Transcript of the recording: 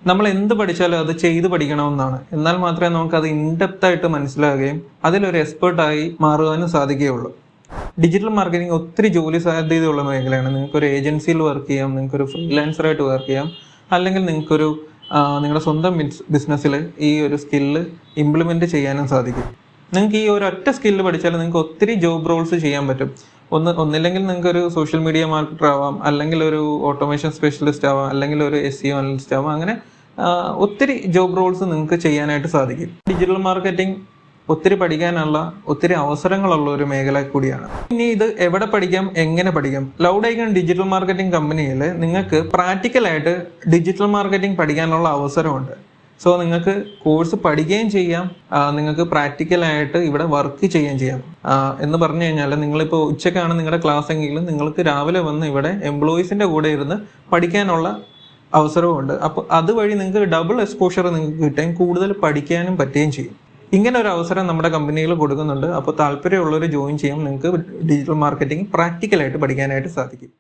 നമ്മൾ എന്ത് പഠിച്ചാലും അത് ചെയ്ത് പഠിക്കണമെന്നാണ്. എന്നാൽ മാത്രമേ നമുക്കത് ഇൻഡെപ്ത് ആയിട്ട് മനസ്സിലാകുകയും അതിലൊരു എക്സ്പേർട്ടായി മാറുവാനും സാധിക്കുകയുള്ളൂ. ഡിജിറ്റൽ മാർക്കറ്റിംഗ് ഒത്തിരി ജോലി സാധ്യതയുള്ള മേഖലയാണ്. നിങ്ങൾക്കൊരു ഏജൻസിയിൽ വർക്ക് ചെയ്യാം, നിങ്ങൾക്കൊരു ഫ്രീലാൻസറായിട്ട് വർക്ക് ചെയ്യാം, അല്ലെങ്കിൽ നിങ്ങൾക്കൊരു നിങ്ങളുടെ സ്വന്തം ബിസിനസ്സിൽ ഈ ഒരു സ്കില്ല് ഇംപ്ലിമെൻറ്റ് ചെയ്യാനും സാധിക്കും. നിങ്ങൾക്ക് ഈ ഒരു ഒറ്റ സ്കില്ല് പഠിച്ചാൽ നിങ്ങൾക്ക് ഒത്തിരി ജോബ് റോൾസ് ചെയ്യാൻ പറ്റും. ഒന്നില്ലെങ്കിൽ നിങ്ങൾക്ക് ഒരു സോഷ്യൽ മീഡിയ മാർക്കറ്റർ ആവാം, അല്ലെങ്കിൽ ഒരു ഓട്ടോമേഷൻ സ്പെഷ്യലിസ്റ്റ് ആവാം, അല്ലെങ്കിൽ ഒരു SEO അനലിസ്റ്റ് ആവാം. അങ്ങനെ ഒത്തിരി ജോബ് റോൾസ് നിങ്ങൾക്ക് ചെയ്യാനായിട്ട് സാധിക്കും. ഡിജിറ്റൽ മാർക്കറ്റിംഗ് ഒത്തിരി പഠിക്കാനുള്ള ഒത്തിരി അവസരങ്ങളുള്ള ഒരു മേഖല കൂടിയാണ്. ഇനി ഇത് എവിടെ പഠിക്കാം, എങ്ങനെ പഠിക്കാം? ലൗഡ് ഐക്കൺ ഡിജിറ്റൽ മാർക്കറ്റിംഗ് കമ്പനിയിൽ നിങ്ങൾക്ക് പ്രാക്ടിക്കലായിട്ട് ഡിജിറ്റൽ മാർക്കറ്റിംഗ് പഠിക്കാനുള്ള അവസരമുണ്ട്. സോ നിങ്ങൾക്ക് കോഴ്സ് പഠിക്കുകയും ചെയ്യാം, നിങ്ങൾക്ക് പ്രാക്ടിക്കലായിട്ട് ഇവിടെ വർക്ക് ചെയ്യുകയും ചെയ്യാം. എന്ന് പറഞ്ഞു കഴിഞ്ഞാൽ നിങ്ങളിപ്പോൾ ഉച്ചക്കാണ് നിങ്ങളുടെ ക്ലാസ് എങ്കിലും നിങ്ങൾക്ക് രാവിലെ വന്ന് ഇവിടെ എംപ്ലോയീസിൻ്റെ കൂടെ ഇരുന്ന് പഠിക്കാനുള്ള അവസരവുമുണ്ട്. അപ്പോൾ അതുവഴി നിങ്ങൾക്ക് ഡബിൾ എക്സ്പോഷർ നിങ്ങൾക്ക് കിട്ടുകയും കൂടുതൽ പഠിക്കാനും പറ്റുകയും ചെയ്യും. ഇങ്ങനെ ഒരു അവസരം നമ്മുടെ കമ്പനിയിൽ കൊടുക്കുന്നുണ്ട്. അപ്പോൾ താല്പര്യമുള്ളവർ ജോയിൻ ചെയ്യാം. നിങ്ങൾക്ക് ഡിജിറ്റൽ മാർക്കറ്റിംഗ് പ്രാക്ടിക്കലായിട്ട് പഠിക്കാനായിട്ട് സാധിക്കും.